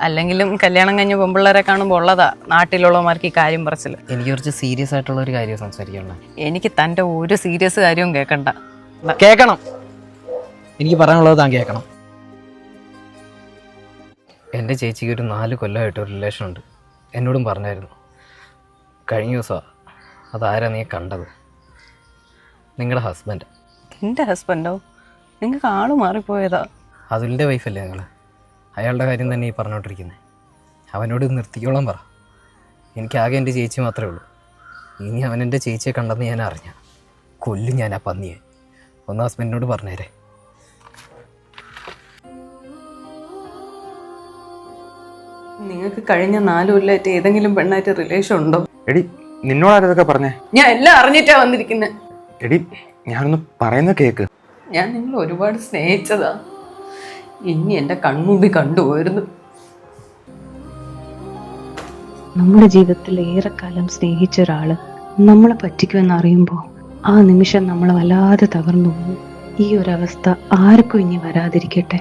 അല്ലെങ്കിലും കല്യാണം കഴിഞ്ഞ പെമ്പിള്ളേരെ കാണുമ്പോൾ ഉള്ളതാ നാട്ടിലുള്ളവന്മാർക്ക് ഈ കാര്യം പറച്ചിൽ. എനിക്ക് കുറച്ച് സീരിയസ് ആയിട്ടുള്ള ഒരു കാര്യം സംസാരിക്കണം. എനിക്ക് തൻ്റെ ഒരു സീരിയസ് കാര്യവും കേൾക്കണ്ട. കേൾക്കണം, എനിക്ക് പറയാനുള്ളത് താൻ കേൾക്കണം. എൻ്റെ ചേച്ചിക്ക് ഒരു 4 കൊല്ലമായിട്ട് ഒരു റിലേഷൻ ഉണ്ട്. എന്നോടും പറഞ്ഞായിരുന്നു. കഴിഞ്ഞ ദിവസമാണ് അതാരാ നീ കണ്ടത്? നിങ്ങളുടെ ഹസ്ബൻഡ്. എൻ്റെ ഹസ്ബൻഡോ? നിങ്ങൾക്ക് ആള് മാറിപ്പോയതാ. അതുലിൻ്റെ വൈഫല്ലേ നിങ്ങൾ? അയാളുടെ കാര്യം തന്നെ ഈ പറഞ്ഞുകൊണ്ടിരിക്കുന്നത്. അവനോട് നിർത്തിക്കോളാൻ പറ. എനിക്കാകെ എൻ്റെ ചേച്ചി മാത്രമേ ഉള്ളൂ. ഇനി അവൻ എൻ്റെ ചേച്ചിയെ കണ്ടെന്ന് ഞാൻ അറിഞ്ഞ കൊല്ലും ഞാൻ ആ പന്നിയെ. ഒന്ന് ഹസ്ബൻഡിനോട് പറഞ്ഞേരെ. നിങ്ങൾക്ക് കഴിഞ്ഞ 4 കൊല്ലമായിട്ട് ഏതെങ്കിലും പെണ്ണായിട്ട് റിലേഷൻ ഉണ്ടോ? എടി നിന്നോടാരതൊക്കെ പറഞ്ഞേ? ഞാൻ എല്ലാം അറിഞ്ഞിട്ടാ വന്നിരിക്കുന്നത്. എടി ഞാനൊന്ന് പറയുന്ന കേക്ക്. ഞാൻ നിങ്ങൾ ഒരുപാട് സ്നേഹിച്ചതാ. ഇനി എൻ്റെ കൺമുമ്പിൽ കണ്ടുപോയിരുന്നു. നമ്മുടെ ജീവിതത്തിൽ ഏറെക്കാലം സ്നേഹിച്ച ഒരാള് നമ്മളെ പറ്റിക്കുമെന്ന് അറിയുമ്പോൾ ആ നിമിഷം നമ്മൾ വല്ലാതെ തകർന്നു പോകും. ഈ ഒരവസ്ഥ ആർക്കും ഇനി വരാതിരിക്കട്ടെ.